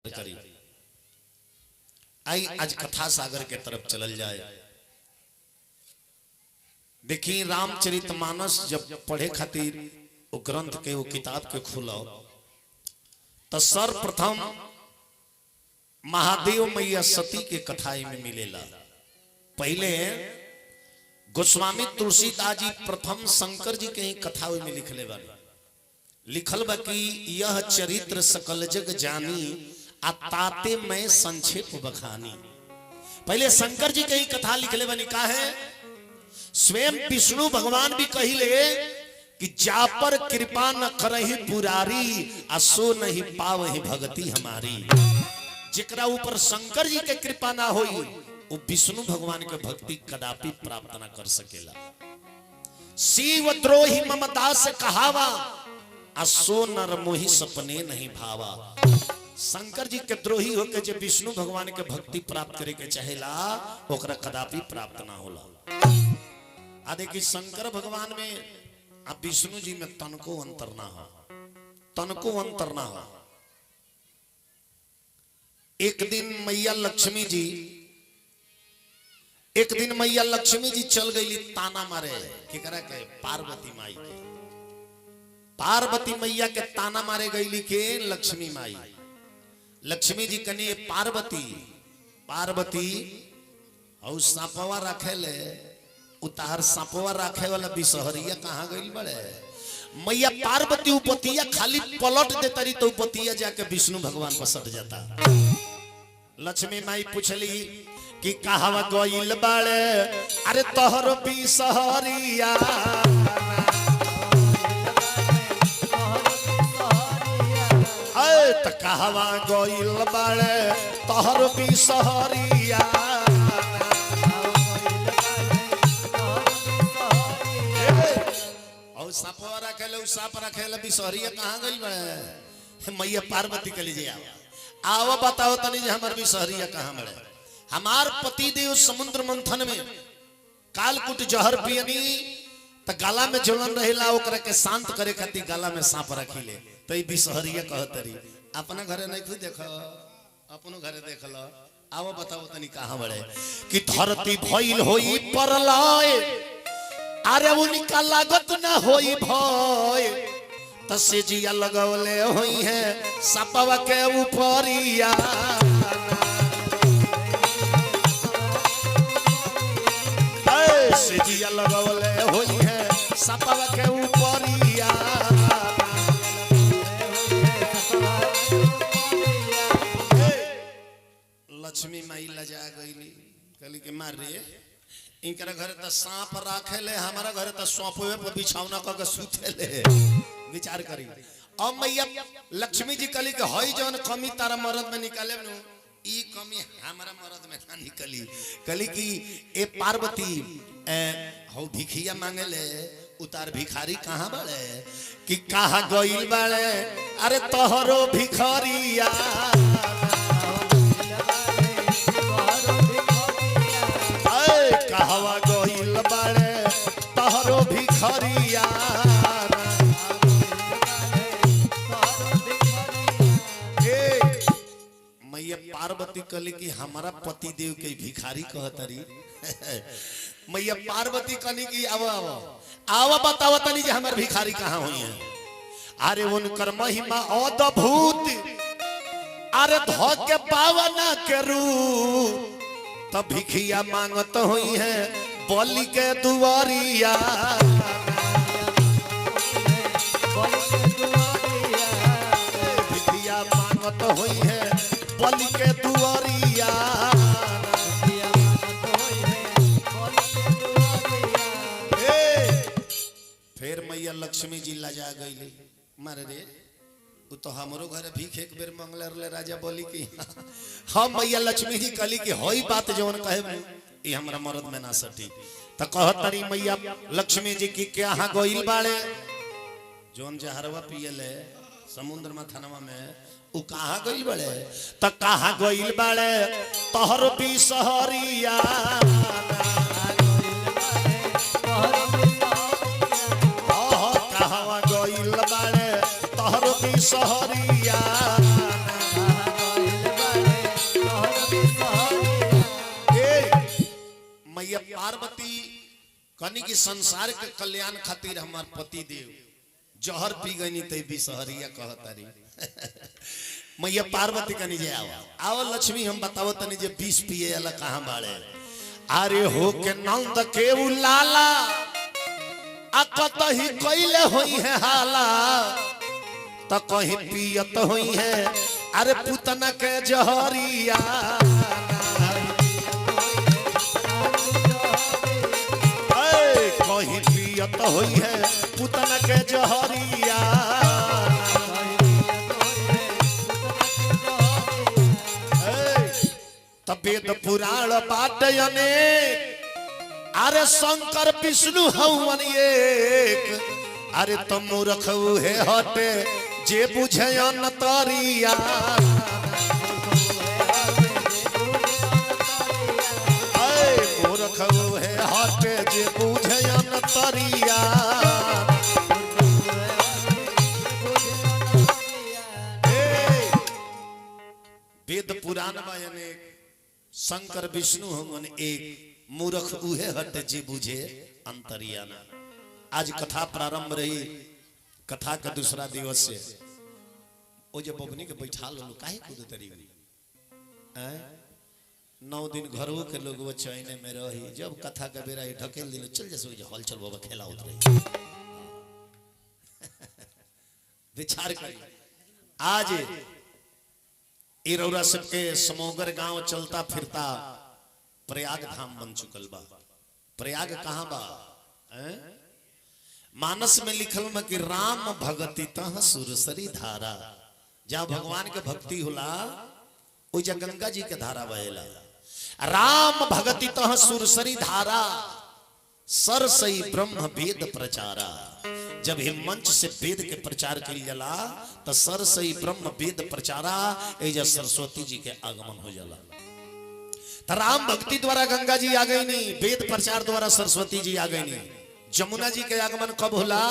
करी। आई आज कथा सागर के तरफ चलल जाए। देखिए रामचरितमानस जब पढ़े खातिर वो ग्रंथ के वो किताब के खुलो तो सर्वप्रथम महादेव मैया सती के कथाई में मिलेला। पहले गोस्वामी तुलसीदास जी प्रथम शंकर जी के ही कथा में लिखले बानी। लिखल बा कि यह चरित्र सकल जग जानी आताते मैं संक्षेप बखानी। पहले शंकर जी के ही कथा लिखले बनी। का है स्वयं विष्णु भगवान भी कहिले कि जा पर कृपा न करहि पुरारी असो नहीं पावहि भगति हमारी। जेकरा ऊपर शंकर जी के कृपा ना होई वो विष्णु भगवान के भक्ति कदापि प्राप्त ना कर सकेला। शिव द्रोही ममता से कहावा असो नर मोहि सपने नहीं भावा। शंकर जी के द्रोही होके जो विष्णु भगवान के भक्ति प्राप्त करे के चाहेला ओकरा कदापि प्राप्त ना होला। आ देखिए शंकर भगवान में अब विष्णु जी में तनको अंतर ना हो, तनको अंतर ना हो। एक दिन मैया लक्ष्मी जी चल गई ताना मारे कि करा के पार्वती माई के। पार्वती मैया के ताना मारे गई के लक्ष्मी माई। लक्ष्मी जी कनी पार्वती और सांपवा रखे ले उतार सांपवा रखे वाला बिसहरिया कहाँ गई बड़े। मैया पार्वती उपतिया खाली पलट दे तरी तो उपतिया जाके विष्णु भगवान पर सट जाता। लक्ष्मी माई पूछली कि कहवा गइल बाड़े अरे तोहरो बिसहरिया। त कहवा गइल बाड़े तोहरो बिसहरिया। और सांपवा रखेले सांप रखेले बिसहरिया कहाँ गइल बाड़े। मैया पार्वती के लिए आओ बताओ तनी जे हमर बिसहरिया कहाँ बड़े। हमार पति देव समुद्र मंथन में कालकुट जहर पियनी त गाला में जलन रहेला ओकरा के शांत करे खातिर गाला में सांप रखिले तो ई बिसहरिया कहतरी। अपना घरे नहीं खुद देखो अपनो घरे देख लो। आओ बताओ तनी कहाँ बड़े कि धरती भइल होई परलय अरे उनका लागत ना होई भय तसे जिया लगौले होई है सपवा के ऊपरिया। जिया लगौले होई है सपवा के ऊपरिया। लक्ष्मी माई लजा गईली कहली कि मार रे इनकर घर त सांप राखेले हमारा घर त सौंपवे पर बिछौना क के सुतेले। विचार करी। अब मैया लक्ष्मी जी कहली कि हई जौन कमी तारा मर्द में निकाले नु ई कमी हमारा मर्द में ना निकली। कहली कि ए पार्वती हो भिखिया मांगेले उतार भिखारी कहाँ बड़े कि कहाँ गइल बड़े अरे तोहरो भिखारिया। कहवा गइल बड़े तोहरो भिखारिया। मैया पार्वती कहली कि हमारा पति देव के भिखारी कहतरी। मैया पार्वती कहली कि आवा बताओ तनी जे हमार भिखारी कहाँ हुई है। अरे उनकर महिमा अद्भुत अरे धो के पावना करू तब भिखिया मांगत हुई है बलि के दुआरिया। भिखिया मांगत हुई है बलि के दुआरिया। फिर मैया लक्ष्मी जी लजा गई मारे रे वो तो हमरो घर भीख एक बेर मंगल राजा बोली कि हम मैया लक्ष्मी जी कहली कि होई बात जवन कहे ये हमरा मर्द में ना सटी। त कहतरी मैया लक्ष्मी जी की क्या हाँ गइल बाड़े जौन जहरवा पियले समुद्र मथनवा में उ कहाँ गइल बाड़े त कहाँ गइल बाड़े तोहर बिसहरिया। कहाँ गइल बाड़े तोहर बिसहरिया। पार्वती कनी की संसार के कल्याण खातिर हमार पति देव जहर पी गई ते बिसहरिया कहतारी मैया पार्वती कनी जे आओ लक्ष्मी हम बताओ तनी जे विष पिए वाला कहां बाड़े अरे हो के नंद के उलाला अकतही कइले होई है हाला त कहीं पियत होई है अरे पुतना के जहरिया कहीं पियत होई है पुतना के जहरिया वेद पुराण बात अनेक अरे शंकर विष्णु हवन एक अरे तुम मूर्ख है हटे जे बुझे न तरिया मूर्ख है हटे जे बुझे न तरिया वेद पुराण में शंकर विष्णु हवन एक मूर्ख उहे हट जे बुझे अंतरियाना। आज कथा प्रारंभ रही कथा का दूसरा दिवस से ओ जे बबनी के बैठा लो काहे कूद तरी हैं 9 दिन घरों के लोग वो चैने में रही जब कथा का बेरा ढकेल दिलो चल जैसे जो हल चल बाबा खेला उतरे विचार कर आज इरौरा सबके समोगर गांव चलता फिरता प्रयाग धाम बन चुकल बा। प्रयाग कहां बा मानस में लिखल बा कि राम भगति तह सुरसरी धारा जहाँ भगवान के भक्ति होला ओ जा गंगा जी के धारा बहेला। राम भगति तह सुरसरी धारा सरसई ब्रह्म वेद प्रचारा। जब हे मंच से वेद के प्रचार करी जाला तो सरसई ब्रह्म वेद प्रचारा एजा सरस्वती जी के आगमन हो जाला। तो राम भक्ति द्वारा गंगा जी आ गई नहीं, वेद प्रचार द्वारा सरस्वती जी आ गई नहीं। जमुना जी के आगमन कब होला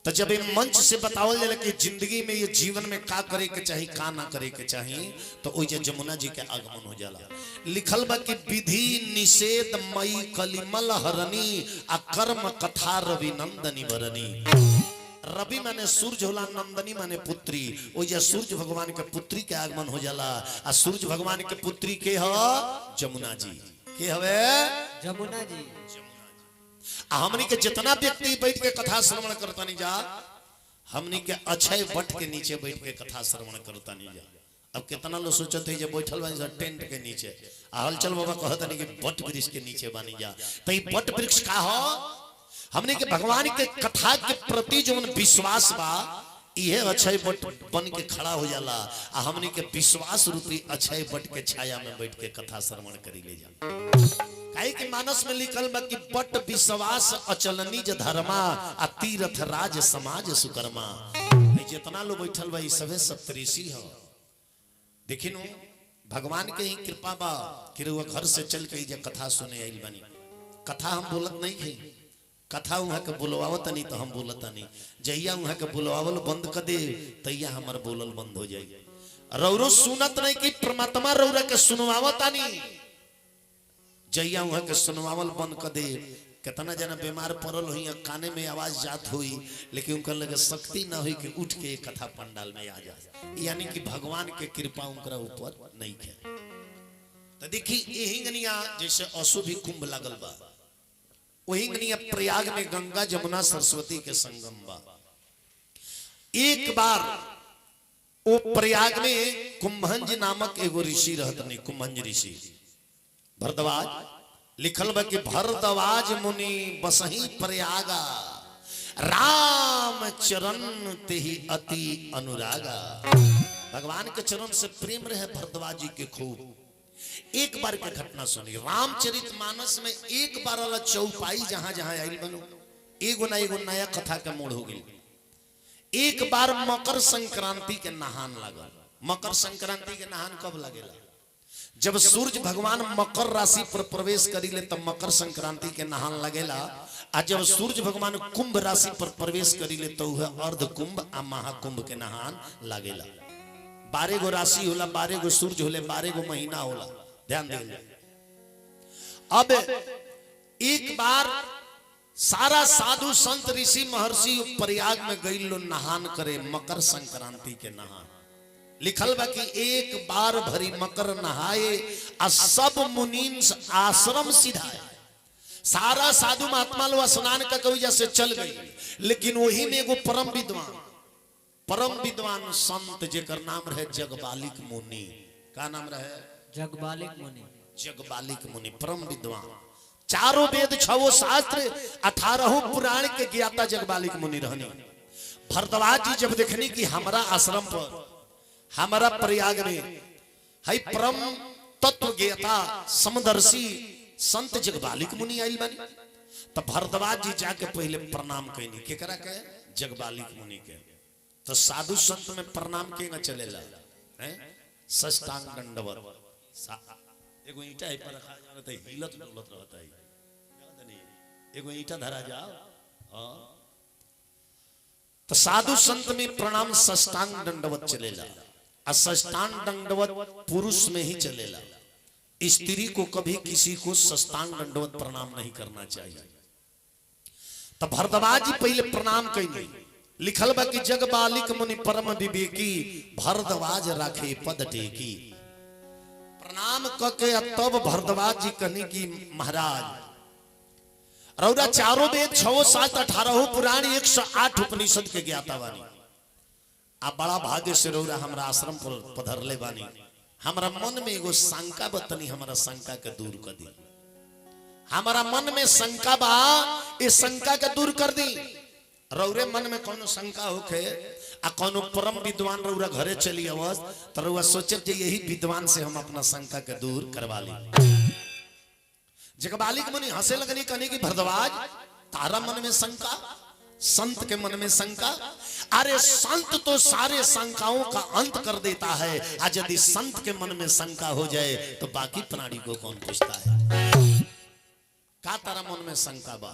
तो जब ये मंच से बतावल जाला कि जिंदगी में ये जीवन में का करे के चाहिए का ना करे के चाहिए तो ओइजा जमुना जी के आगमन हो जाला। लिखल बा कि विधि निषेध मई कलिमल हरनी आ कर्म कथा रवि नंदनी बरनी। रवि माने सूर्य होला, नंदनी माने पुत्री। ओइजा सूर्य भगवान के पुत्री के आगमन हो जाला। आ सूर्य भगवान के पुत्री के ह जमुना जी के हवे जमुना जी। हमनी के जितना व्यक्ति बैठ के कथा श्रवण करता नहीं जा हमनी के अक्षय वट के नीचे बैठ के कथा श्रवण करता नहीं जा। अब कितना लोग सोचत है जब बैठल बानी टेंट के नीचे हलचल बाबा कहता नहीं कि वट वृक्ष के नीचे बानी जा तो वट वृक्ष का हो हमनी के भगवान के कथा के प्रति जो विश्वास बा यह अक्षय वट बन के खड़ा हो जाला। आ हमनी के विश्वास रूपी अक्षय वट के छाया में बैठ के कथा श्रवण करी ले जा। काहे कि मानस में लिखल बा कि वट विश्वास अचल निज धर्मा आ तीर्थ राज समाज सुकर्मा। जितना लोग बैठल बा सबे सप्तऋषि हो। देखिनु भगवान के ही कृपा बा कि वो घर से चल के जे कथा सुने आइल बनी। कथा हम बोलत नहीं है, कथा वहां के बुलवावत नहीं तो हम बोलत नहीं। जहिया वहां के बुलवावल बंद कर दे तैया हमार बोलल बंद हो जाए। रौरो सुनत नहीं कि परमात्मा रौरा के सुनवावत नहीं। जहिया वहां के सुनवावल बंद कर दे कितना जना बीमार पड़ल हुई काने में आवाज जात हुई लेकिन उनका लगे शक्ति ना हुई कि उठ के कथा पंडाल में आ जाए। यानी कि भगवान के कृपा उनका ऊपर नहीं है। तो देखी यही गनिया जैसे अशुभी कुंभ लागल बा वही गनिया प्रयाग में गंगा जमुना सरस्वती के संगम बा। एक बार वो प्रयाग में कुंभंज नामक एगो ऋषि रहत नहीं, कुंभंज ऋषि भरद्वाज। लिखल बा कि भरद्वाज मुनि बसही प्रयागा राम चरण तेहि अति अनुरागा। भगवान के चरण से प्रेम रहे भरद्वाज जी के खूब। एक बार की घटना सुनी रामचरित मानस में एक बार वाला चौपाई जहां जहां आइल बनो एगो नया कथा का मोड़ हो गई। एक बार मकर संक्रांति के नहान लागल। मकर संक्रांति के नहान कब लगेला जब सूर्य भगवान मकर राशि पर प्रवेश करीले तब मकर संक्रांति के नहान लगेला। आ जब सूर्य भगवान कुंभ राशि पर प्रवेश करीले तो वह अर्ध कुंभ आ महाकुंभ के नहान लगेला। 12 गो राशि होला, 12 गो सूर्य होले, 12 गो महीना होला। ध्यान दे। अब एक बार सारा साधु संत ऋषि महर्षि प्रयाग में गई लो नहान करे मकर संक्रांति के नहान। लिखल बा कि एक बार भरी मकर नहाए आ सब मुनीन आश्रम सिधाए। सारा साधु महात्मा लोग स्नान का कवि जैसे चल गई, लेकिन वही में एगो परम विद्वान संत जेकर नाम रहे जगबालिक मुनि। का नाम रहे? जगबालिक मुनि। जगबालिक मुनि परम विद्वान, चारों वेद छवो शास्त्र 18 पुराण के ज्ञाता जगबालिक मुनि रहनी। भरद्वाज जी जब देखनी कि हमारा आश्रम पर, हमारा प्रयाग में है परम तत्व ज्ञाता समदर्शी संत जगबालिक मुनि आइल बानी, तब भरद्वाज जी जाके पहले प्रणाम कैनी। केकरा के? जगबालिक मुनि के। तो साधु संत में प्रणाम के न चलेला, हैं? साष्टांग दंडवत। एगो ईंटा है पर रखा जाता है, हिलत डुलत रहता है, याद नहीं? एगो ईंटा धरा जाओ। हाँ, तो साधु संत में प्रणाम साष्टांग दंडवत चलेला। और साष्टांग दंडवत पुरुष में ही चलेला, स्त्री को कभी किसी को साष्टांग दंडवत प्रणाम नहीं करना चाहिए। तो भरद्वाज जी पहले प्रणाम कैनी। लिखल बा कि जगबालिक मुनि परम विवेकी, भरद्वाज राखे पद टेकी। प्रणाम करके तब भरद्वाज जी कहनी कि महाराज रौरा चारों वेद 6 7 18 पुराण 108 उपनिषद के ज्ञाता बानी। आप बड़ा भाग्य से रौरा हमरा आश्रम पर पधरले बानी। हमारा मन में एगो शंका बतनी, हमारा शंका के दूर कर दी। हमारा मन में शंका बा, इस शंका के दूर कर दी। रौरे मन में कोनो शंका होखे आ कोनो परम विद्वान रौरा घरे चली आवस, तो रौरा सोचे जे यही विद्वान से हम अपना शंका के दूर करवा ली। जगबालिक मुनि हंसे लगनी, कहने की भरद्वाज तारा मन में शंका, संत के मन में शंका? अरे संत तो सारे शंकाओं का अंत कर देता है। आज यदि संत के मन में शंका हो जाए तो बाकी प्राणी को कौन पूछता है? का तारा मन में शंका बा?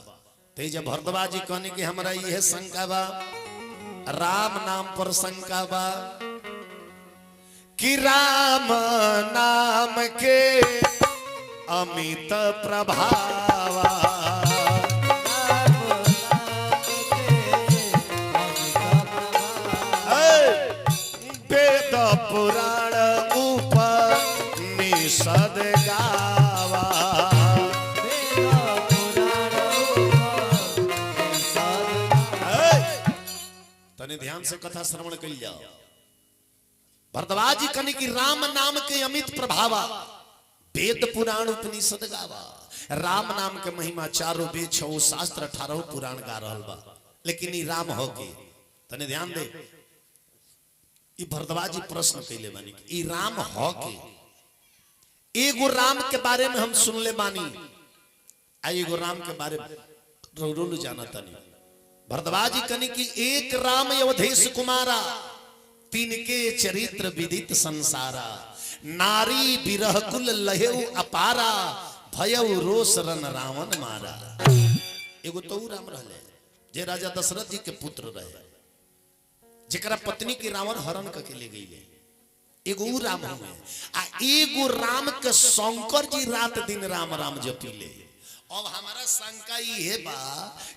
ते जब भरद्वाज जी कहने की हमरा यह शंका बा, राम नाम पर शंका बा कि राम नाम के अमित प्रभावा, वेद पुराण उपनिषद गावा। तने ध्यान से कथा श्रवण कर जाओ। भरद्वाज जी कहने की राम नाम के अमित प्रभावा, वेद पुराण उपनिषद गावा। राम नाम के महिमा चारों वेद 6 शास्त्र 18 पुराण गा रहल बा, लेकिन ई राम हो के। तने ध्यान दे, ई भरद्वाज जी प्रश्न कैले बानी, ई राम हो के? एगो राम के बारे में हम सुनले बानी, आ एगो राम के बारे में रोल जाना तनी। भरद्वाज जी कहने की एक राम अवधेश कुमारा, तिनके चरित्र विदित संसारा। नारी विरह कुल लहेउ अपारा, भयउ रोष रन रावण मारा। एगो तो राम रहले जे राजा दशरथ जी के पुत्र रहे, जेकरा पत्नी के रावण हरण करके ले गई। एगो राम हुए, आ एगो राम के शंकर जी रात दिन राम राम जपीले। अब हमारा शंका ये बा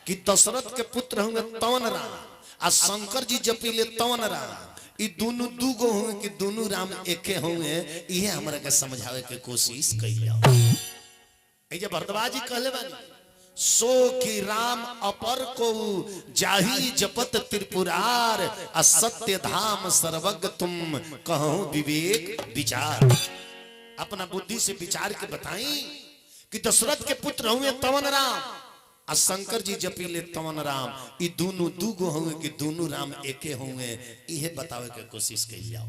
कि दशरथ के पुत्र होंगे तवन राम, आ शंकर जी जपीले तवन राम, ई दोनों दूगो होंगे कि दोनों राम एके होंगे? ये हमरा के समझावे के कोशिश कइला। ए जे भरद्वाज जी कहले बानी, सो कि राम अपर को जाही जपत त्रिपुरार, असत्य धाम सर्वज्ञ तुम कहो विवेक विचार। अपना बुद्धि से विचार के बताई कि दशरथ के पुत्र हुए तवन राम, आ शंकर जी जपीले तवन राम, ई दोनों दूगो होंगे कि दोनों राम एके होंगे? इहे बतावे के कोशिश कइल जाओ।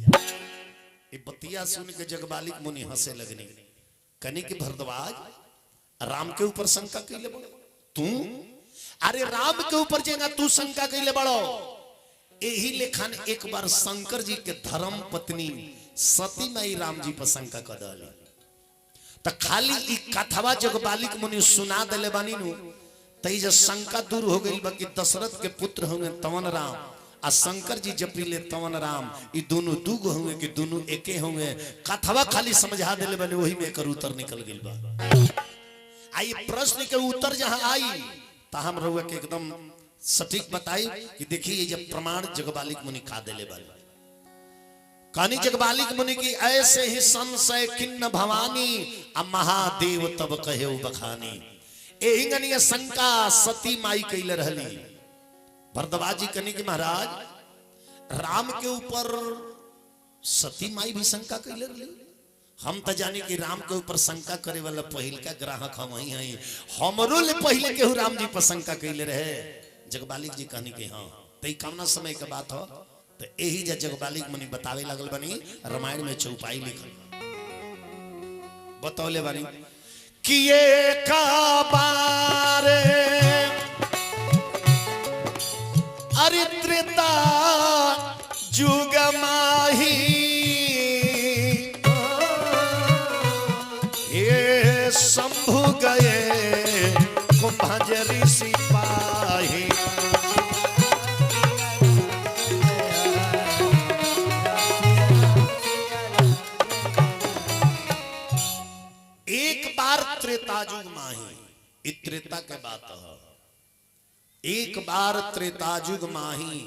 ई बतिया सुन के जगबालिक मुनि हंसे लगनी, कनी कि भरद्वाज राम के ऊपर शंका कैले बड़ो तू? अरे राम के ऊपर जेगा तू शंका कैले बड़ो? यही लेखन एक बार शंकर जी के धर्म पत्नी सती माई राम जी पर शंका कर डाली। तो खाली ई कथवा जगबालिक मुनि सुना देले बानी नु, तई जे शंका दूर हो गई बा कि दशरथ के पुत्र होंगे तवन राम, आ शंकर जी जपीले तवन राम, ई दोनों दूगो होंगे कि दोनों एके होंगे? कथवा खाली समझा देले बानी, वही में एकर उत्तर निकल गइल बा। आ आई प्रश्न के उत्तर जहां आई तो हम रहुआ के एकदम सटीक बताई कि देखिए जब प्रमाण जगबालिक मुनि का देले बाल कहानी जगबालिक मुनि की ऐसे ही संशय किन्न भवानी अब महादेव तब कहे बखानी एहिंगनी शंका सती माई कैले रहली भरद्वाजी कनी कि महाराज राम के ऊपर सती माई भी शंका कैले रहली हम तो जानी कि राम के ऊपर शंका करे वाला पहिल का ग्राहक हम ही हैं हमरो ले पहले केहू राम जी पर शंका कैले रहे जगबालिक जी कहनी कि हाँ तो कामना समय के बात हो तो यही जगबालिक मुनि बतावे लगल बनी रामायण में चौपाई लिखल बतौले बनी कि ये का बारे अरे त्रेता जुग माही ये शंभु गए कुंभजरी सिपाही एक बार त्रेताजुग माही त्रेता के बात है एक बार त्रेताजुग माही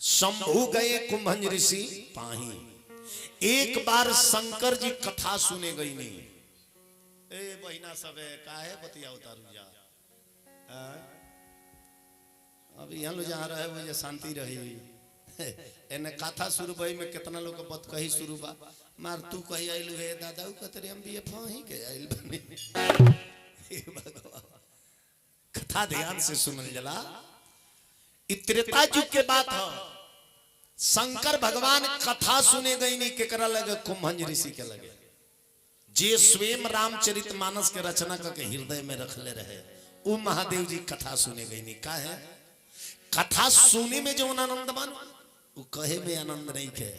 शंभु गए कुंभज ऋषि पाही एक बार शंकर जी कथा सुने गई नहीं ए बहिना सब काहे बतिया उतारू जा अभी यहाँ लोग जहाँ रहे वो शांति रही एने कथा शुरू भई में कितना लोग बत कही शुरू बा मार तू कही आइलू हे दादा कतरे हम भी फही के आइल बने हे भगवान कथा ध्यान से सुनल जला त्रेता युग के बात है शंकर भगवान कथा सुने गई नहीं केकरा लगे कुंभज ऋषि के लगे जे स्वयं रामचरित मानस के रचना करके हृदय में रख ले रहे वो महादेव जी कथा सुने गई नहीं का है कथा सुने में जो आनंद मान वो कहे में आनंद नहीं के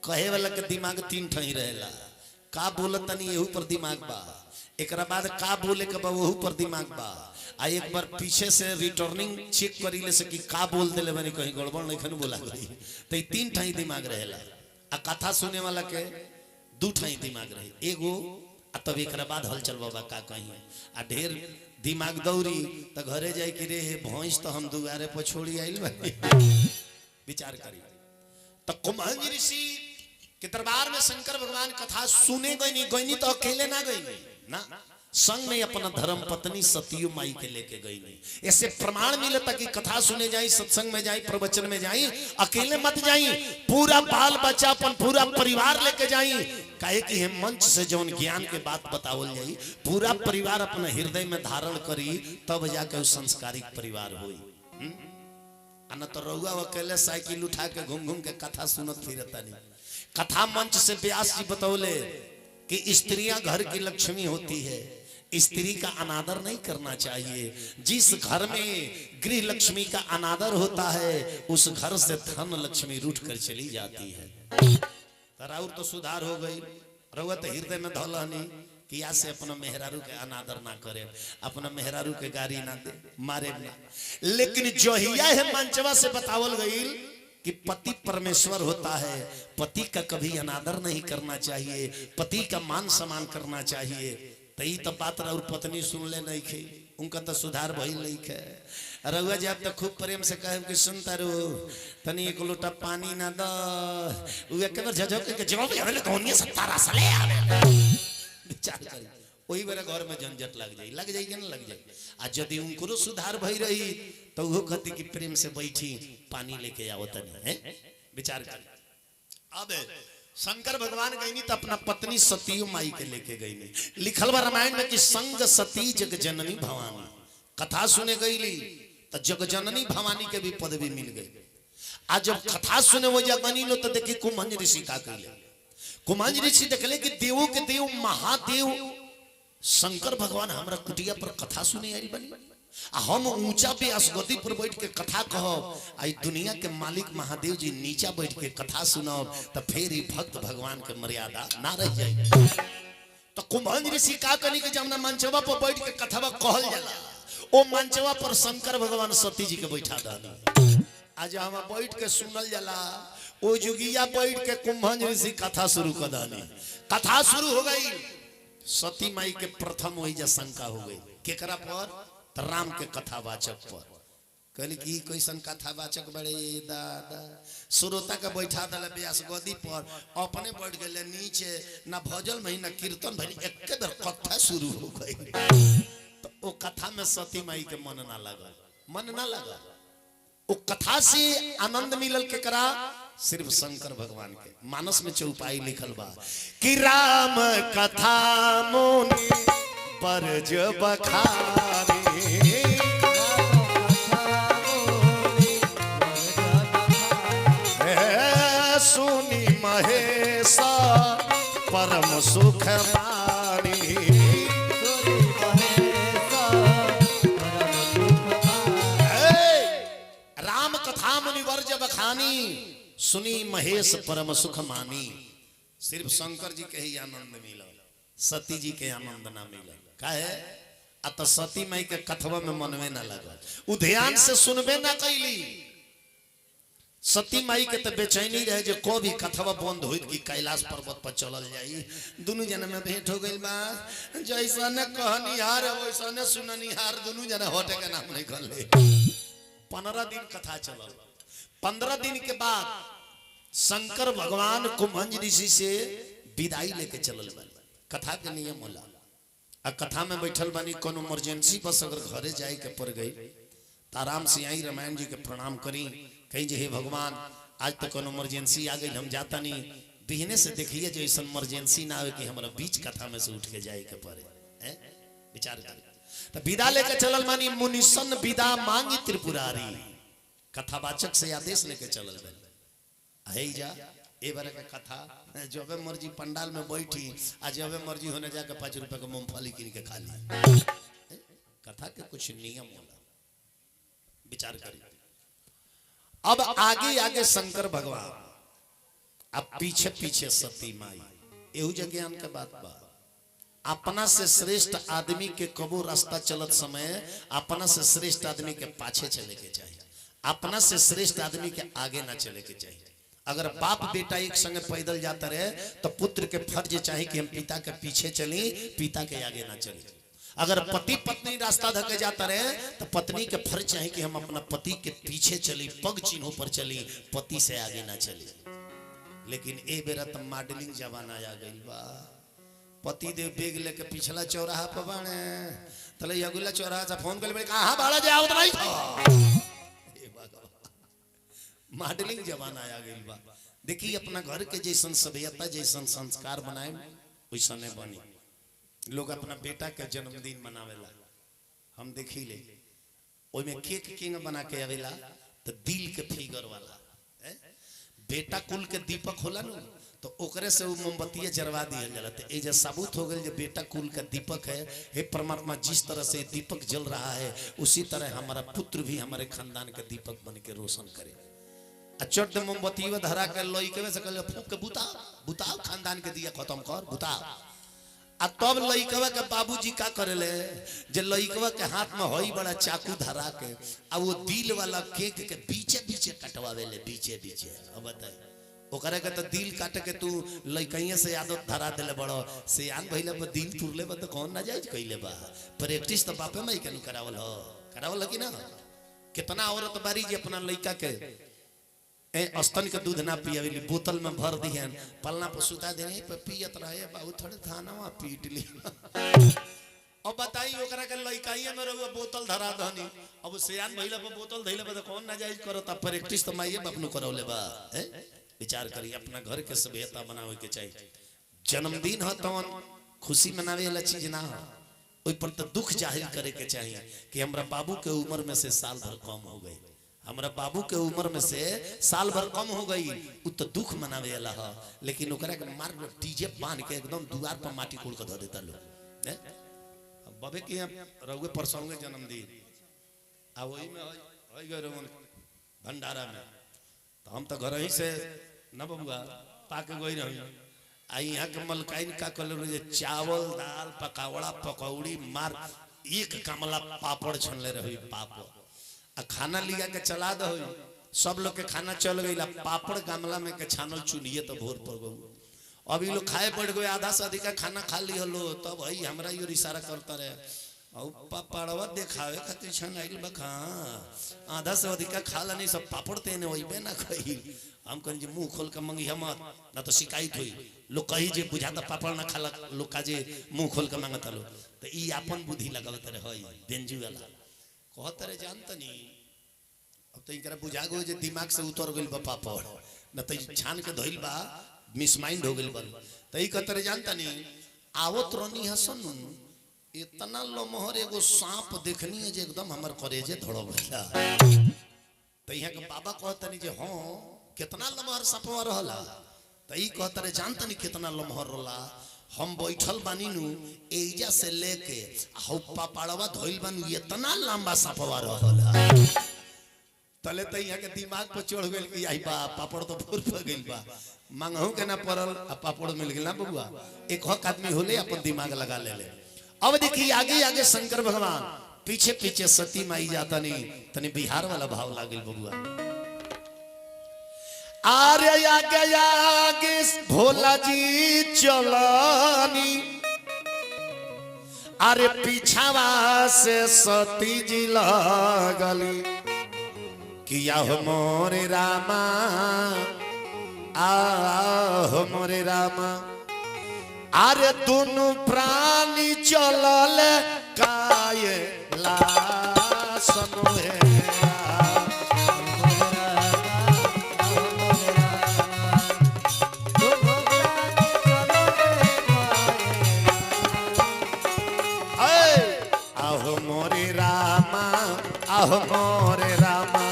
कहे वाला के दिमाग तीन ठही रहेला का बोलत तनी एहू पर दिमाग बा एकरा बाद का बोले के बा वहू पर दिमाग बा आ एक बार पीछे से रिटर्निंग चेक करी ले से कि का बोल देले बनी कहीं गड़बड़ नहीं खन बोला गई तो तीन ठही दिमाग रहेला आ कथा सुने वाला के दू ठही दिमाग रहे एगो आ तब एक बाद हलचल बाबा का कहीं आ ढेर दिमाग दौरी तो घरे जाए कि रे भैंस तो हम दुआरे पर छोड़ी आइल विचार करी तो कुंभज ऋषि के दरबार में शंकर भगवान कथा सुने गई तो अकेले ना गई ना संग में अपना धर्म पत्नी सतियु माई के लेके गई नहीं ऐसे प्रमाण मिलता कि कथा सुने जाई सत्संग में जाई प्रवचन में जाई अकेले मत जाई पूरा बाल बच्चा अपन पूरा परिवार लेके जाई काहे कि हम मंच से जौन ज्ञान के बात बतावल जाई पूरा परिवार अपना हृदय में धारण करी तब जाके संस्कारिक परिवार होई न तो रहुआ अकेले साइकिल उठा के घूम घूम के कथा सुनत फिरता नहीं कथा मंच से व्यास जी बतौले कि स्त्रियां घर की लक्ष्मी होती है स्त्री का अनादर नहीं करना चाहिए जिस घर में गृह लक्ष्मी का अनादर होता है उस घर से धन लक्ष्मी रूठ कर चली जाती है राउर तो सुधार हो गई रहुआ तो हृदय में धौलहनी कि या से अपना मेहरारू के अनादर ना करे अपना मेहरारू के गाड़ी ना दे मारे ना लेकिन जोहिया है मंचवा से बतावल गई कि पति परमेश्वर होता है पति का कभी अनादर नहीं करना चाहिए पति का मान सम्मान करना चाहिए तई तो बात और पत्नी सुन ले नहीं खे उनका तो सुधार भइल नहीं खे रहुआ जब तक खूब प्रेम से कहे कि सुनता रो तनी एक लोटा पानी ना द उ एक बार झझक के जवाब आवेले कौनिया 17 साले आवे विचार करी वही बेरा घर में झंझट लग जाई कि ना लग जाई आ यदि उनको सुधार भई रही तो वो कहती कि प्रेम से बैठी पानी लेके आओ तनी है विचार कर अब शंकर भगवान गई तो अपना पत्नी सतियु माई के लेके गई लिखल बा रामायण में कि संग सती जग जननी भवानी कथा सुने गई तो जग जननी भवानी के भी पदवी मिल गई आज जब कथा सुने वो जगनी लो तो देखिए कुंभज ऋषि का कहले कुंभज ऋषि देखले कि देवों के देव महादेव शंकर भगवान हमरा कुटिया पर कथा सुने आई बनी हम ऊंचा पे असगति पर बैठ के कथा कहब आई दुनिया के मालिक महादेव जी नीचा बैठ के कथा सुनब तो फिर ही भक्त भगवान के मर्यादा ना रह जाए तो कुंभज ऋषि का कनी के जमना मंचवा पर बैठ के कथावा कहल जाला ओ मंचवा पर शंकर भगवान सती जी के बैठा दानी आज हम बैठ के सुनल जाला ओ जुगिया बैठ के कुंभज ऋषि कथा शुरू कर दानी कथा शुरू हो गई सती माई के प्रथम वही जा शंका हो गई केकरा पर? तो राम के कथावाचक पर। कहली कि कैसन कथावाचक बड़े दादा, श्रोता के बैठा दिले व्यास गद्दी पर, अपने बैठ गए नीचे, ना भजल में ना कीर्तन भई, एक बेर कथा शुरू हो गई। तो वो कथा में सती माई के मन ना लगा, मन ना लगा। वो कथा से आनंद मिलल के करा सिर्फ शंकर भगवान के। मानस में चौपाई लिखल बा कि राम कथा मुनि बरज बखारे, सुनी महेश परम सुख मानी, राम कथा मुनिवर जब खानी, सुनी महेश परम सुख मानी। सिर्फ शंकर जी के ही आनंद मिला, सती जी के आनंद ना मिला। काहे? अत सती माई के कथवा में मनवे ना लगा, उ ध्यान से सुनबे ना कैली। सती माई के तो बेचैनी रहे जो को भी कथवा बंद हो कि कैलाश पर्वत पर चलल जाई। दोनों जना में भेंट हो गई बा, जैसा ने कहनिहार वैसा ने सुननिहार, दोनों जना होटे के नाम नहीं कहले। 15 दिन कथा चलल। 15 दिन के बाद शंकर भगवान कुंभज ऋषि से विदाई लेके चलल बा। कथा के नियम होला, आ कथा में बैठल बानी, कोनो इमरजेंसी बस अगर घरे जाए के पड़ गई तो आराम से आई रामायण जी के प्रणाम करी, कहीं जे हे भगवान आज तो कोनो इमरजेंसी आ गई, हम जाता नहीं, बिहने से देखिए जो ऐसा इमरजेंसी ना आवे कि हमारा बीच कथा में से उठ के जाए के पड़े। विचार कर तो विदा लेके चलल मानी, मुनिसन विदा मांगी त्रिपुरारी, कथावाचक से आदेश लेके चलल बन जा ए बार के कथा जब मर्जी पंडाल में बैठी, आज जब मर्जी होने जाके 5 रुपए का मूंगफली किन के खा ली। कथा के कुछ नियम होला, विचार करिए। अब आगे आगे शंकर भगवान, अब पीछे पीछे सती माई। एहू जगह के बात बा, अपना से श्रेष्ठ आदमी के कबो रास्ता चलत समय अपना से श्रेष्ठ आदमी के पाछे चले के चाहिए, अपना से श्रेष्ठ आदमी के आगे ना चले के चाहिए। अगर बाप बेटा एक संग पैदल जाता रहे तो पुत्र के फर्ज चाहिए कि हम पिता के पीछे चली, पिता के आगे ना चली। अगर पति पत्नी रास्ता धके जाता रहे तो पत्नी के फर्ज चाहिए कि हम अपना पति के पीछे चली, पग चिन्हों पर चली, पति से आगे ना चली। लेकिन ए बेरा तो मॉडलिंग जमाना आ गई बा, पति देव बेग लेके पिछला चौराहा पर बाणे, तले अगला चौराहा से फोन कर कहां बाड़ा जाओ तो नहीं था। मॉडलिंग जमाना आ गई बा। देखिए अपना घर के जैसन सभ्यता जैसन संस्कार बनाए वैसा नहीं बनी। लोग अपना बेटा के जन्मदिन मनावेला, हम देखी ले ओइमे केक किंग बना के आवेला तो दिल के फिगर वाला बेटा कुल के दीपक होला न, तो ओकरे से वो मोमबत्ती जरवा दिया जाला। तो ये साबुत हो गई जो बेटा कुल का दीपक है। हे परमात्मा, जिस तरह से दीपक जल रहा है उसी तरह हमारा पुत्र भी हमारे खानदान के दीपक बन के रोशन करे। चट मोमबत्ती धरा के लोई के से कहले फूक के बुता बुताओ, खानदान के दिया खत्म कर बुता। आ तब लइकवा के बाबूजी का करेले, जे लइकवा के हाथ में होई बड़ा चाकू धरा के आ वो दिल वाला केक के बीचे बीचे कटवावेले, बीचे बीचे। अब बताई ओकरे के तो दिल काट के तू लइकइया से आदत धरा देले बड़ो से आन भइले पर दिल तुरले बा तो कौन ना जायज कइले बा। प्रैक्टिस तो बापे में के करावल हो, करावल कि ना। कितना औरत बारी जे अपना लइका के स्तन के दूध ना पियावेली, बोतल में भर दिहन, पलना पर सुता देने पे पियत रहे, बाबू थोड़े थाना पीट ली। अब बताई ओकरा के लइकाइया में रहुआ बोतल धरा दहनी, अब सियान भइला पर बोतल धइले बा कौन ना जायज करता। प्रैक्टिस तो माइए बापनु करौले बा। विचार करिए, अपना घर के सभ्यता बनावे के चाहिए। जन्मदिन हो तो खुशी मनावे वाला चीज ना हो, ओइ पर तो दुख जाहिर करे के चाहिए कि हमरा बाबू के उम्र में से साल भर कम हो गई, हमरा बाबू के उम्र में से साल भर कम हो गई, उ तो दुख मनावे वाला है। लेकिन ओकरा के मार डीजे बांध के एकदम द्वार पर माटी कोड़ के धो देता लोग। बबे के रहुए परसोंगे जन्मदिन आ वही में होई गए भंडारा में, तो हम तो घर ही से न बबुआ पाके गई रही। आ यहाँ के मलकाइन का कल चावल दाल पकावड़ा पकौड़ी मार एक कमला पापड़ छनले रही पापड़ आ खाना लिया के चला दो। सब लोग के खाना चल गई, पापड़ गमला में के छानल चुनिए तो भोर पर गो। अभी लोग खाए पड़ गए, आधा से अधिक खाना खा ली हलो, तब भाई हमरा यो इशारा करता रहे और पापड़वा दिखावे खातिर छन आइल बखा आधा से अधिक खाला नहीं सब पापड़ तेने वही बे ना कही हम कहीं जे मुंह खोल के मंगी हम ना तो शिकायत हुई लोग कही जे बुझाता पापड़ ना खाला लोग का जे मुंह खोल के मांगता लो तो ई अपन बुद्धि लगावत रे होई बेंजू वाला कहत रे जानत नहीं अब तो इनकरा बुझा गो जे दिमाग से उतर गइल बा पापड़ ना तो छान के धइल बा मिस माइंड हो गइल बा तो ई कहत रे जानत नहीं आवत रोनी हसन इतना लमहर एगो सांप देखनी है जे एकदम हमर करेजे धड़ो गया तो यहाँ के बाबा कहतनी जे हाँ कितना लमहर सांपवा रहला तो ई कहत रे जानतनी कितना लमहर रहला हम बैठल बानी नु एजा से लेके हप्पा पाड़वा धइल बानी इतना लंबा सांपवा रहला तले तो यहाँ के दिमाग पर चढ़ गेल कि आई बा पापड़ तो फुर गइल बा मांगहु के ना पड़ल आ पापड़ मिल गेल ना बबुआ एक हक आदमी होले अपन दिमाग लगा ले अब देखिए आगे आगे शंकर भगवान पीछे पीछे सती माई जाता नहीं तनी बिहार वाला भाव लागल बबुआ आरे आगे आगे भोला जी चलानी अरे पीछावा से सती जी लगली किया हो मोरे रामा आ हो मोरे रामा अरे दोनों प्राणी चलल काये लासन आहो मोरे रामा आहो मोरे रामा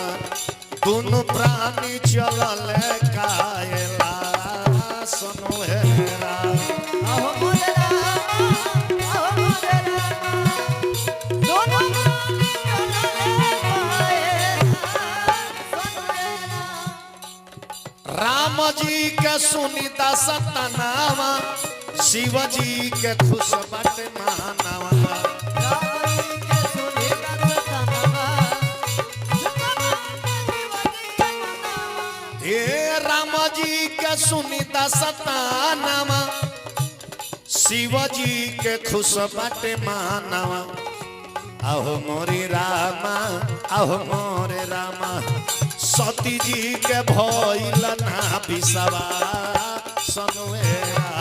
दोनों प्राणी चलल काये लासन राम जी के सुनीता सतनावा शिव जी के खुश बट मानवा हे राम जी के सुनीता सतनावा शिव जी के खुश बट मानवा आहो मोरे रामा आहो मोरे रामा सती जी के भइल ना बिसवा सनुएरा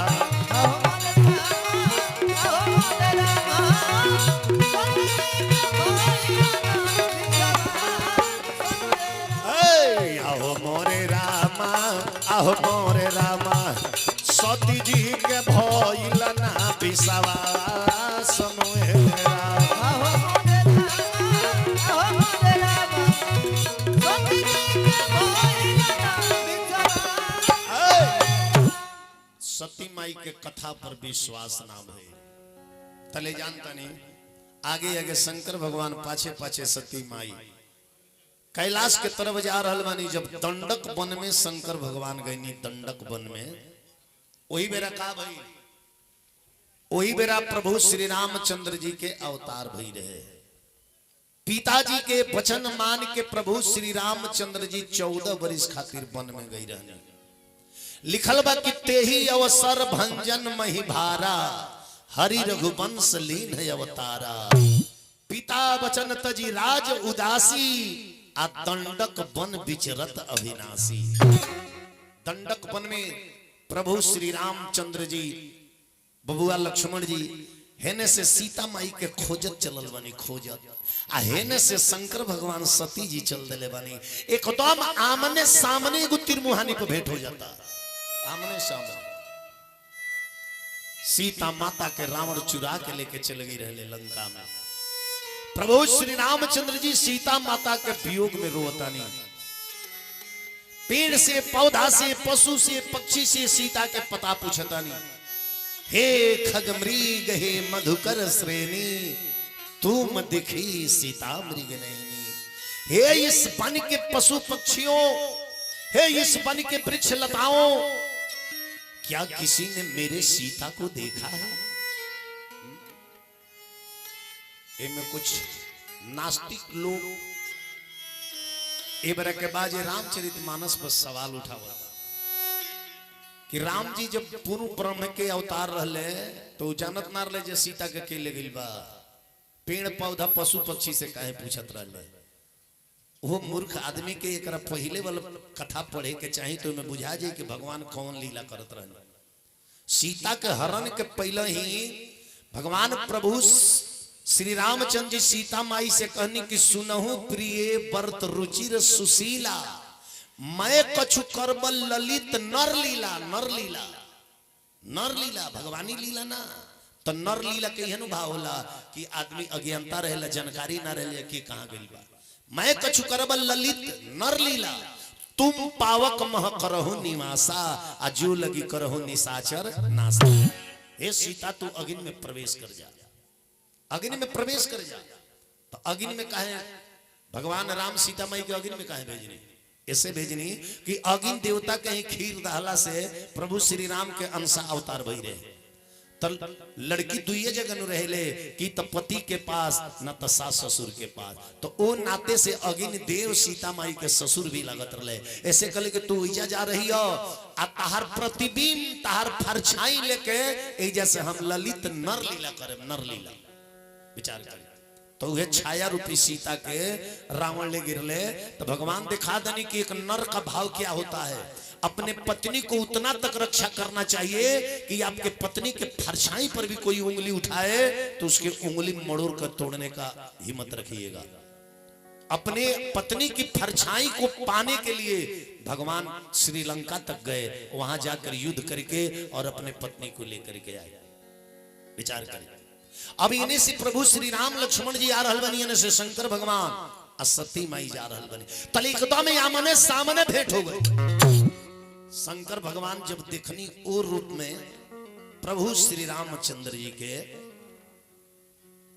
आहो मोरे रामा आहो मोरे रामा सती जी के भइल ना बिसवा सनुएरा सती माई के कथा पर विश्वास ना भई तले जानता नहीं आगे आगे शंकर भगवान पाछे पाछे सती माई कैलाश के तरफ जा रहल बानी जब दंडक वन में शंकर भगवान गईनी दंडक वन में वही बेरा का भई वही बेरा प्रभु श्री रामचंद्र जी के अवतार भई रहे पिताजी के वचन मान के प्रभु श्री रामचंद्र जी 14 वर्ष खातिर वन में गई रहने लिखल बा कि तेही अवसर भंजन मही भारा हरि रघुवंश लीन अवतारा पिता वचन तजी राज उदासी आ दंडक वन विचरत अविनाशी दंडक वन में प्रभु श्री रामचंद्र जी बबुआ लक्ष्मण जी हेने से सीता माई के खोजत चलल बनी खोजत आ हेने से शंकर भगवान सती जी चल दिले बनी एकदम आमने सामने एगो तिरमुहानी पे भेंट हो जाता आमने सामने सीता माता के रावण चुरा के लेके चल गई रहले लंका में प्रभु श्री रामचंद्र जी सीता माता के वियोग में रोता नहीं पेड़ से पौधा से पशु से पक्षी से सीता के पता पूछता नहीं हे खगमृग हे मधुकर श्रेणी तुम दिखी सीता मृग नैनी हे इस वन के पशु पक्षियों हे इस वन के वृक्ष लताओं क्या किसी ने मेरे सीता को देखा है इनमें कुछ नास्तिक लोग एक बार के बाद ये रामचरितमानस पर सवाल उठा हुआ कि राम जी जब पूर्ण ब्रह्म के अवतार रहले तो जानत ना रहले जे सीता के ले गइल बा पेड़ पौधा पशु पक्षी से काहे पूछत रहले? वो मूर्ख आदमी के एक पहले वाला कथा पढ़े के चाहिए तो मैं बुझा जाए कि भगवान कौन लीला करत रहले। सीता के हरण के पहले ही भगवान प्रभु श्री रामचंद्र जी सीता माई से कहनी कि सुनहु प्रिय बर्त रुचिर सुशीला, मैं कछु करबल ललित नर लीला। नर लीला, नर लीला भगवानी लीला ना, तो नर लीला के यह भाव होला कि आदमी अज्ञानता रहेला, जानकारी ना रहे कि कहाँ गइल बा। मैं कछु करबल ललित नर लीला, तुम पावक मह करहु निवासा, अजू लगी करहु निशाचर नासा। हे सीता तू अग्नि में प्रवेश कर जा, अग्नि में प्रवेश कर जा। तो अग्नि में काहे भगवान राम सीता माई के अग्नि में काहे भेजनी? ऐसे भेजनी कि अग्नि देवता के ही खीर दहला से प्रभु श्री राम के अंश अवतार भई रहे। तो लड़की दुइये जगह न रहले कि त पति के पास न त सास ससुर के पास, तो ओ नाते से अग्नि देव सीता माई के ससुर भी लगत रहे। ऐसे कहले कि तू इजा जा रही हो आ तहार प्रतिबिंब तहार परछाई लेके एजा से हम ललित नर लीला करे। नर लीला विचार करें तो वह छाया रूपी सीता के रावण ले गिरले। तो भगवान दिखा देनी कि एक नर का भाव क्या होता है। अपने पत्नी को उतना तक रक्षा करना चाहिए कि आपके पत्नी के परछाई पर भी कोई उंगली उठाए तो उसकी उंगली मड़ोड़ कर तोड़ने का हिम्मत रखिएगा। अपने पत्नी की परछाई को पाने के लिए भगवान श्रीलंका तक गए, वहां जाकर युद्ध करके और अपने पत्नी को लेकर के आए। विचार करें। अब इन्हें से प्रभु श्री राम लक्ष्मण जी आ रहल बनी, इन्हें से शंकर भगवान और सती माई जा रहल बनी। तलिकता में आमने सामने भेंट हो गई। शंकर भगवान जब देखनी और रूप में प्रभु श्री रामचंद्र जी के,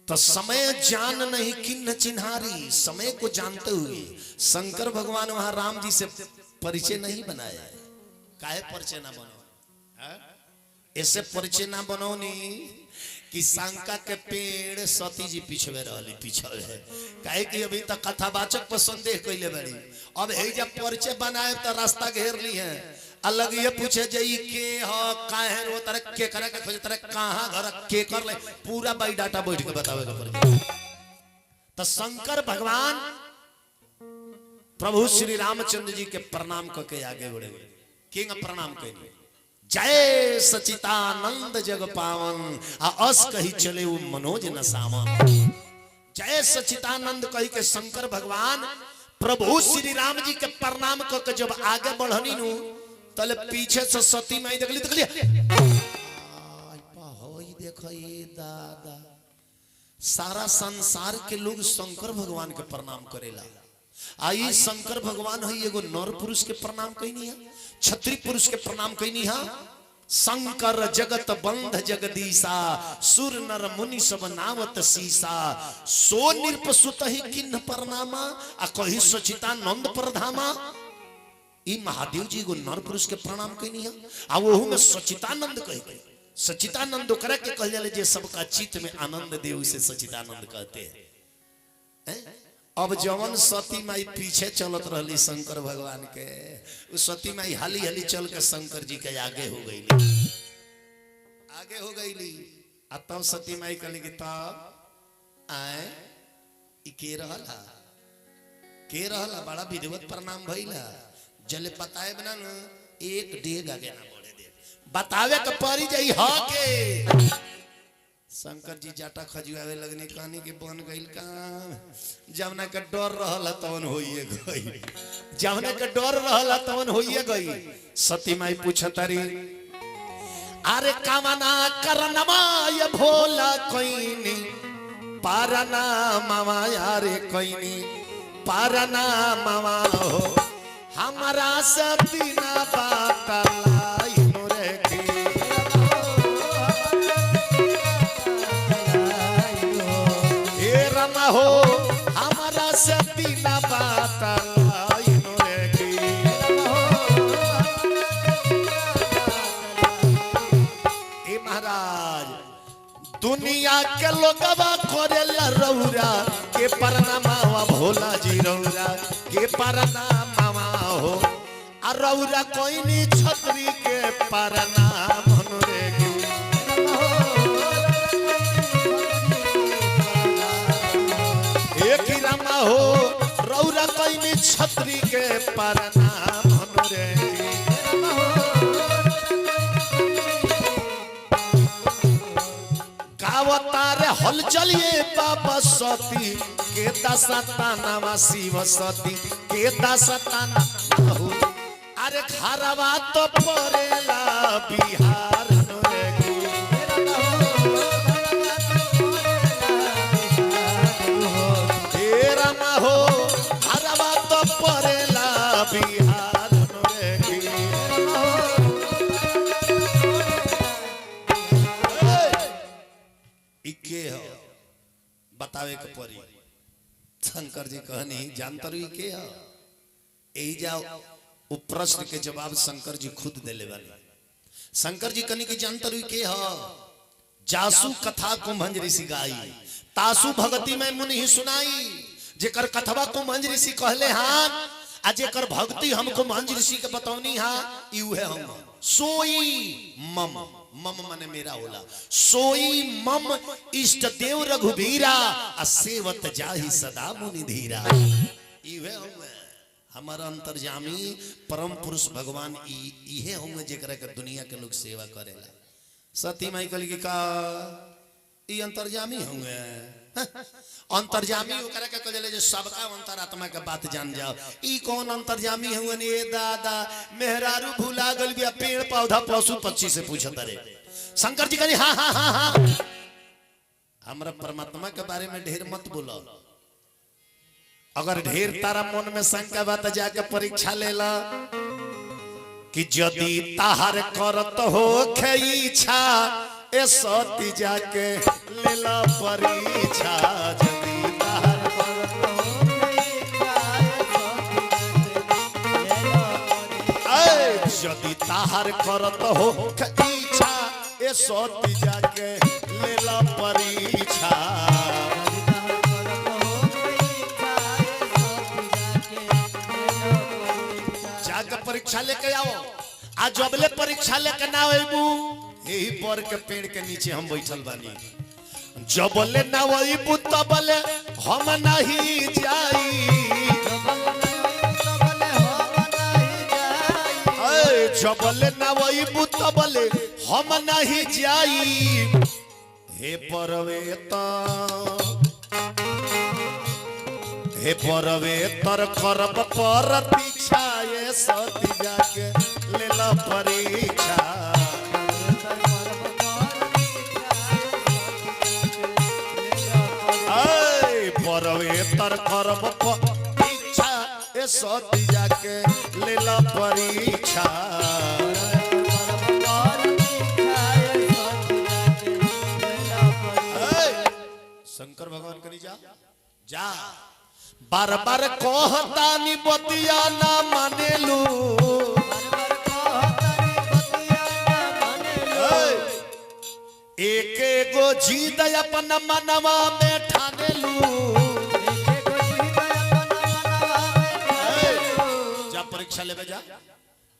तो समय जान नहीं किन्न चिन्हारी, समय को जानते हुए शंकर भगवान वहां राम जी से परिचय नहीं बनाया है। काहे परिचय ना बनो? ऐसे परिचय ना बनोनी कि शंका के पेड़ सती जी पिछवे रहली, पिछवे है। काहे कि अभी तक कथावाचक पर संदेह कैले बड़ी, अब हे जब परिचय बनाए तो रास्ता घेर ली है। अलग ये पूछे जाई के हो काहे रो तरह के करे के खोजे तरह कहां घर के कर ले, पूरा बायोडाटा बैठ के बतावे के पड़े। तो शंकर भगवान प्रभु श्री रामचंद्र जी के प्रणाम करके आगे बढ़े। किंग प्रणाम कइले, जय सचितानंद जग पावन, आ अस कही चले वो मनोज न सावन। जय सचितानंद कही के शंकर भगवान प्रभु श्री राम जी के प्रणाम करके जब आगे बढ़नी नु, तले पीछे से सती माई देखली, देखो ये दादा, सारा संसार के लोग शंकर भगवान के प्रणाम करेला। आई शंकर भगवान है एगो नर पुरुष के प्रणाम कईनी है, क्षत्रिय पुरुष के प्रणाम कईनी है। शंकर जगत बंध जगदीसा, सुर नर मुनि सब नावत सीसा, सो निरपसुत ही किन्न प्रणामा, आ कही सचितानंद प्रधामा। ई महादेव जी को नर पुरुष के प्रणाम कईनी है। आ वहु में सचितानंद कह के, सचितानंद ओकरा के कहल जाले जे सबका चित्त में आनंद दे, उसे सचितानंद कहते हैं। अब जवन सती माई पीछे चलत रहली शंकर भगवान के, उस सती माई हाली हाली चल के शंकर जी के आगे हो गई, आगे हो गई। तब सती माई कहली कि तब आए के रहला, के रहला, बड़ा विधिवत प्रणाम भइला। जले बताए बना न एक डेग आगे ना बढ़े दे, बतावे के परी जाई ह के। शंकर जी जाटा खजुआवे लगने, कहनी के बन गइल काम। जवना के डर रहला तवन होइए गई, जवना के डर रहला तवन होइए गई। सती माई पूछतारी, अरे कामना करनमा ये भोला कोइनी, पारना मामा यारे कोइनी, पारना मामा हो, हमारा सब बिना बात लाई मोरे की। ए रमा हो, हमारा सब बिना बात लाई मोरे की। ए महाराज, दुनिया के लोगवा करेला रौरा के परनामा भोला जी, रौरा के परनामा हो, रौरा कोई नी छतरी के परनाम हनुरे की। कैनी छतरी के परनाम रे गावतार हल चलिए बाबा सती के दसताना शिव सती के दसताना अरे खरवा तो परेला बिहार हो खरवा तो परेला बिहार इके हो बतावे के परी शंकर जी कहनी जानतर के हो यही जाओ वो प्रश्न के जवाब शंकर जी खुद देले वाले शंकर जी कहनी कि जानतर के हो जासु कथा कुंभंज ऋषि गाई तासु भगति में मुनि ही सुनाई जेकर कथवा कुंभंज ऋषि कहले हां आ जेकर भक्ति हमको कुंभंज ऋषि के बतौनी हां ई उहे हम सोई मम मम माने मेरा होला सोई मम इष्ट देव रघुबीरा आ सेवत जाहि सदा मुनि धीरा ई उहे हम हमार अंतर्यामी परम पुरुष भगवान इहे होंगे जेकरा के दुनिया के लोग सेवा करेला सती माई कहली कि का ई अंतर्यामी होंगे अंतर्यामी ओकरा के कहले जे सबका अंतरात्मा के बात जान जाओ ई कौन अंतर्यामी होंगे ने दादा मेहरारू भुला गल बिया पेड़ पौधा पशु पक्षी से पूछत रे शंकर जी कहली हां हां हां हां हमरा परमात्मा के बारे में ढेर मत बोलो अगर ढेर तारा मन में शंका बात जाके परीक्षा लेला कि यदि ताहर करत हो इच्छा ए सती जाके लेला परीक्षा यदि ताहर करत हो यदि ताहर करत हो इच्छा ए सती जाके लेला परीक्षा परीक्षा लेके आओ आज जबले परीक्षा लेके ना आबू यही पर के पेड़ के नीचे हम बैठल बानी जबले ना आबू तबले हम नहीं जाई जबले ना आबू तबले हम नहीं जाई हे परवेतर करब प्रतीक्षा ये सती जाके लेला परीक्षा परवेतर करब प्रतीक्षा ये सती जाके लेला परीक्षा शंकर भगवान करी जा बार बार कहता नी बतिया ना मानेलू एक एगो जीद अपन मनवा में ठानेलू जा परीक्षा लेवे जा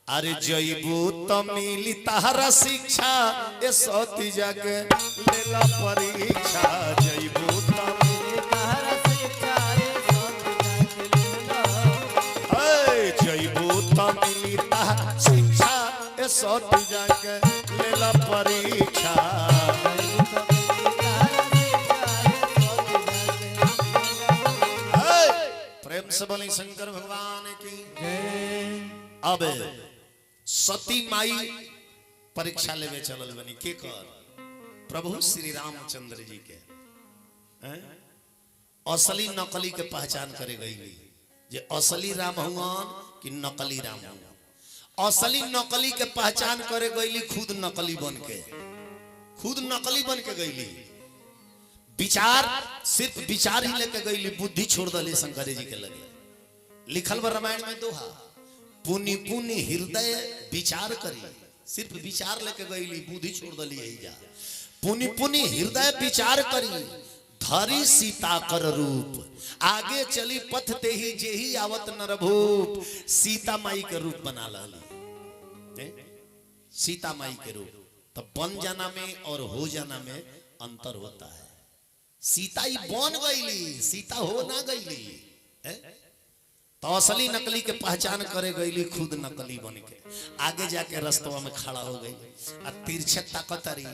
अरे जईबू तो मिली तारा शिक्षा ए सती जाके लेला परीक्षा जईबू तो मिली तारा शिक्षा जईबू तो मिली तारा शिक्षा ए सती जाके लेला परीक्षा प्रेम से बोले शंकर भगवान की अब सती माई परीक्षा लेवे चलल बनी के कर प्रभु श्री रामचंद्र जी के असली नकली के पहचान करे गई जे असली राम हुआ कि नकली राम हुआ असली नकली के पहचान करे गई खुद नकली बन के गई विचार सिर्फ विचार ही लेके गई बुद्धि छोड़ दली शंकर जी के लगे लिखल बा रामायण में दोहा पुनि पुनि हृदय विचार करी सिर्फ विचार लेके गई बुद्धि छोड़ दली यही जा पुनि पुनि हृदय विचार करी धरी सीता कर रूप आगे चली पथ ते ही जे ही आवत नरभूप सीता माई के रूप बना ली सीता माई के रूप तो बन जाना में और हो जाना में अंतर होता है सीता ही बन गईली सीता हो ना गईली तो असली नकली के पहचान करे गईली खुद नकली बन के आगे जाके रास्तवा में खड़ा हो गई आ तिरछे ताकत रही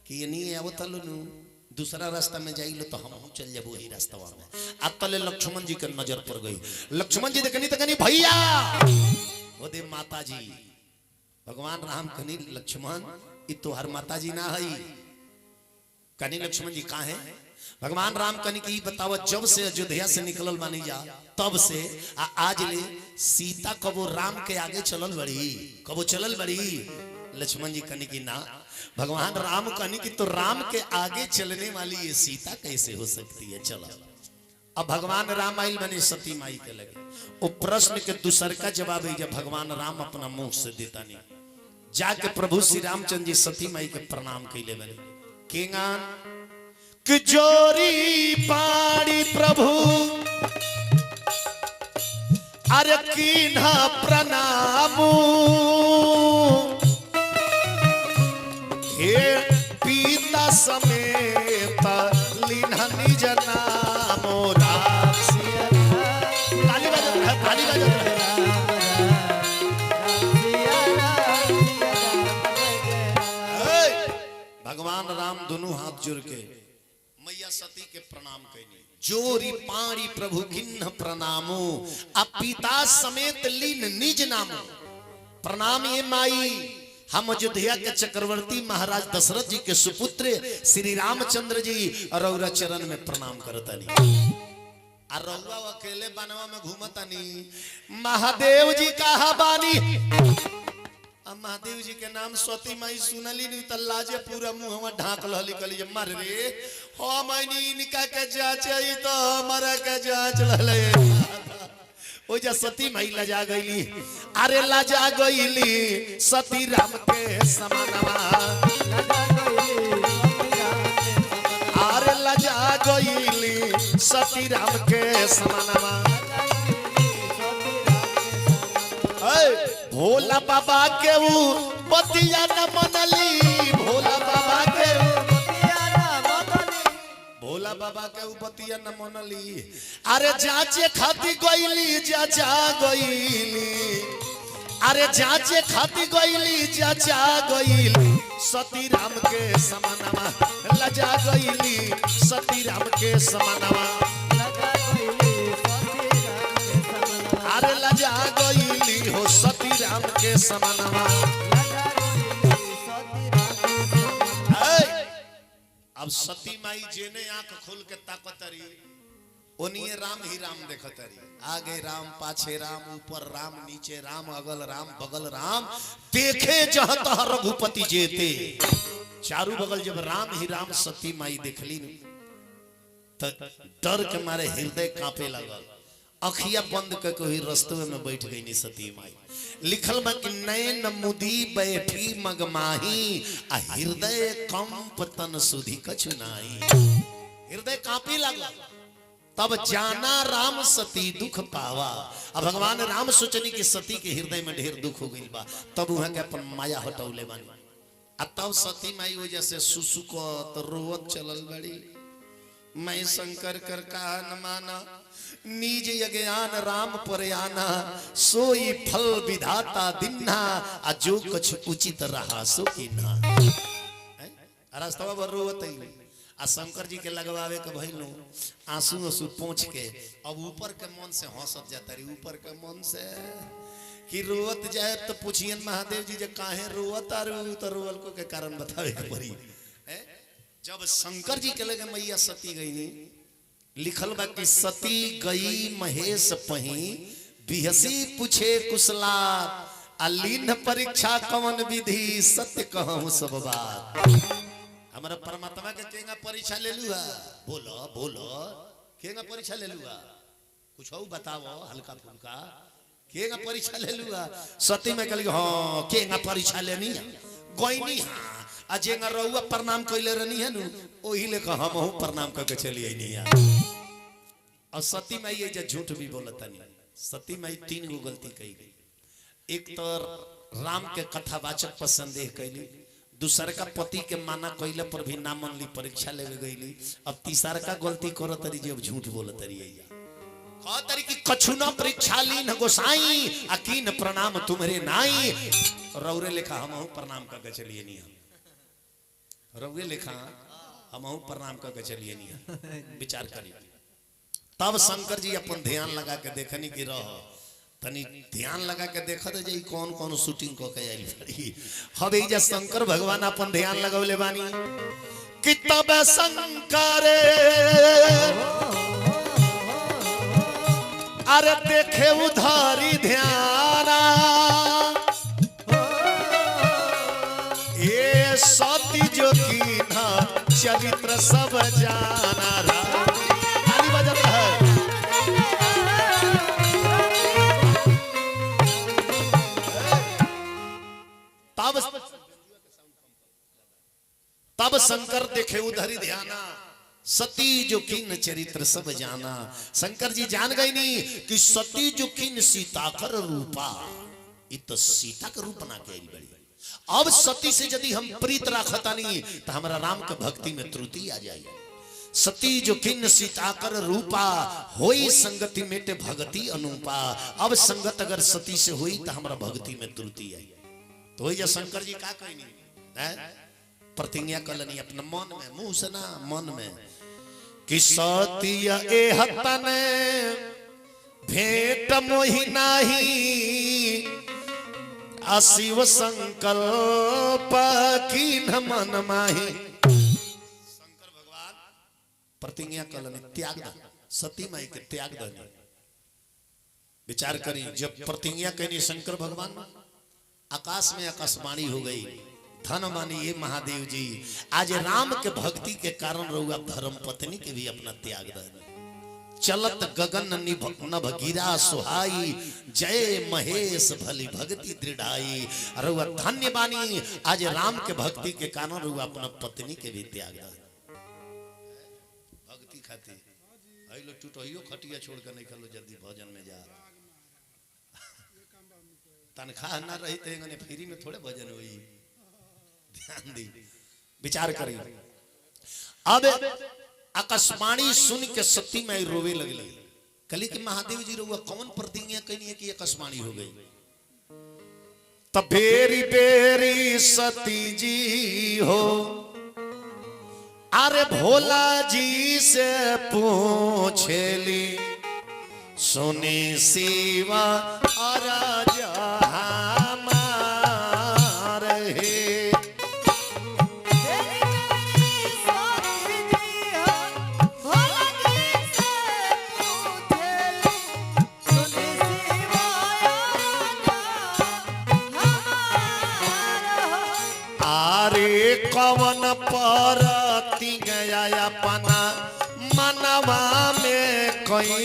कि ये नहीं आवो तलो नु दूसरा रास्ता में जाइलो तो हम चल जाबो वही रास्तवा में। आ तले लक्ष्मण जी के नजर पर गई। लक्ष्मण जी देखनी तो कनी भैया वो दे माता जी। भगवान राम कनी लक्ष्मण ये तोहर माता जी ना है। कनी लक्ष्मण जी कहाँ है? भगवान राम कनी की बताओ जब से अयोध्या से निकलल बानी जा तब से आज ले सीता कबो राम के आगे चलल बड़ी कबो चलल बड़ी। लक्ष्मण जी कनी की ना। भगवान राम कनी की तो राम के आगे चलने वाली ये सीता कैसे हो सकती है? चलो अब भगवान राम आइल बने सती माई के लगे वो प्रश्न के दूसर का जवाब है जब भगवान राम अपना मुंह से देता नहीं जाके प्रभु श्री रामचंद्र जी सती माई के प्रणाम कैले बने केंगान कि जोरी पाड़ी प्रभु अरे कीन्हा प्रणामू हे पीता समेत लीन्हा निज नामो रासिया। ताली बजा रहा है, ताली बजा रहा है। भगवान राम दोनों हाथ जोड़ के मैया सती के प्रणाम कैनी। जोरी पाड़ी प्रभु किन्ह प्रणामो अपिता समेत लीन निज नामो। प्रणाम ये माई हम अयोध्या के चक्रवर्ती महाराज दशरथ जी के सुपुत्र श्री रामचंद्र जी रौरा चरण में प्रणाम करतानी। आ रौवा अकेले बनवा में घूमतानी महादेव जी कहा बानी। अब महादेव जी के नाम सती माई सुनली नहीं तो लाजे पूरा मुंह ढाक लहली कली मर रे हो मैनी इनका के जांच आई तो हमारा के जांच लले ओ जा सती माई लजा गईली। अरे लजा गईली सती राम के समानवा। अरे लजा गईली सती राम के समानवा। भोला बाबा के ऊ बतिया न मनली। भोला बाबा के भोला बाबा के ऊ बतिया न मनली। अरे जांचे खाती गईली जाचा गईली। अरे जांचे खाती गईली जाचा गईली सती राम के समानवा। लजा गईली सती राम के समानवा। अरे लजा गईली हो सती राम के समानवा। अब सती माई जेने आंख खोल के ताकतरी ओनिए राम ही राम देखतरी। आगे राम पाछे राम ऊपर राम नीचे राम अगल राम बगल राम देखे जहत रघुपति जेते। चारू बगल जब राम ही राम सती माई देखली तो डर के मारे हृदय कांपे लगल। अखिया बंद करके ही रस्तवे में बैठ गई नी सती माई। लिखल बा कि नैन मुदी बैठी मगमाही आ हृदय कंप तन सुधी कछु नाई। हृदय कांपे लगा तब जाना राम सती दुख पावा। अब भगवान राम सोचनी कि सती के हृदय में ढेर दुख हो गई बा तब वहां के अपन माया हटौले बानी। आ तब सती माई वजह से सुसु को तो रोवत चलल बड़ी। मैं शंकर कर कहा न माना निज यज्ञान राम पर आना। सोई फल विधाता दिन्ना आ जो कुछ उचित रहा सो कीना। रास्तवा पर रोवत आ शंकर जी के लगवावे के भइलो आंसू आंसू पोंछ के। अब ऊपर के मन से हंसत जाता रही ऊपर के मन से कि रोवत जाए तो पूछियन महादेव जी जे काहे रोवत आ रू तो रोवल को के कारण बतावे के पड़ी। जब शंकर जी के लगे मैया सती गई नी लिखल बा कि सती गई महेश पही बिहसी पूछे कुशला अलीन परीक्षा कवन विधि सत्य कहूं सब बात। हमारा परमात्मा के केंगा परीक्षा ले लुआ बोलो बोलो केंगा परीक्षा ले लुआ कुछ हो बताओ हल्का फुल्का केंगा परीक्षा ले लुआ। सती में कहली हां केंगा परीक्षा लेनी गोइनी हां अजेंगा रहुआ प्रणाम कइले रहनी है नु ओही ले हम हूं प्रणाम करके चली आईनी यार। और सती माई ये झूठ भी बोलता नहीं। सती माई 3 गो गलती कही गई। एक तो राम के कथावाचक पर संदेह कैली। दूसर का पति के माना कइले पर भी ना मनली परीक्षा लेवे गईली। अब तीसर का गलती करत रही जब झूठ बोलत रही कहतरी कि कछुना परीक्षा लीन गोसाई अकीन प्रणाम तुम्हारे नाई। रौरे लेखा हम प्रणाम करके चलिए नहीं, हम रौरे लेखा हम प्रणाम करके चलिए नहीं, विचार करिए। तब शंकर जी अपन ध्यान लगा के देखनी की रह तनी ध्यान लगा के देखत जाई कौन कौन शूटिंग को के आइल पड़ी। हबे जे शंकर भगवान अपन ध्यान लगौले बानी कि तब शंकर अरे देखे उधारी ध्याना ये सती जो की ना चरित्र सब जाना। ताली बजत है। तब शंकर देखे उधरी ध्याना सती जो किन चरित्र सब जाना। शंकर जी जान गई नहीं कि सती जो किन सीता कर रूपा, इत सीता का रूप ना कह बड़ी। अब सती से यदि हम प्रीत राखता नहीं तो हमारा राम के भक्ति में त्रुटि आ जाए। सती जो किन सीता कर रूपा होई संगति मेटे भगति अनुपा। अब संगत अगर सती से हुई तो हमारा भक्ति में त्रुटि आई। तो ये शंकर जी का कहनी प्रतिज्ञा कलनी अपने मन में, मुंह से ना मन में, कि सतिया एहतन भेंट मोहि नाही अशिव संकल्प कीन मन माही। शंकर भगवान प्रतिज्ञा कलनी त्याग द सती माई के त्याग दनी। विचार करी जब प्रतिज्ञा कहनी शंकर भगवान आकाश में आकाशवाणी हो गई। धन मानी ये महादेव जी आज राम के भक्ति के कारण रहुआ धर्म पत्नी के भी अपना त्याग दे। चलत गगन नभ गिरा सुहाई जय महेश भली भक्ति दृढ़ाई। रहुआ धन्य बानी आज राम के भक्ति के कारण रहुआ अपना पत्नी के भी त्याग दे। भक्ति खाती लो टूटो खटिया छोड़ कर नहीं खलो जल्दी भोजन में जा। तनख्वाह ना रही तो फ्री में थोड़े भजन हुई। ध्यान दी विचार करिए। अब आकाशवाणी सुन के सती में रोवे लगली। कली कि महादेव जी रोवा कौन प्रतिज्ञा कहनी है कि आकाशवाणी हो गई। तब बेरी बेरी सती जी हो अरे भोला जी से पूछेली सुनी शिवा राजा कवन परती गया अपना मनवा में कोई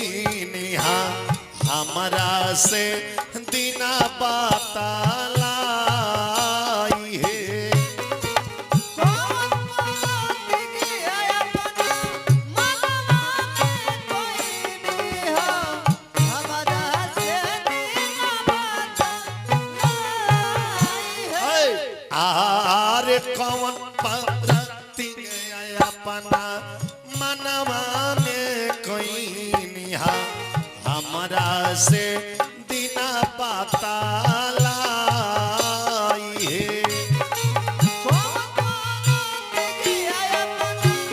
निहा हमरा से दिना बतालाई है। आरे कवन परती गया अपना मनवा में कोई निहा हमरा से दिना पाता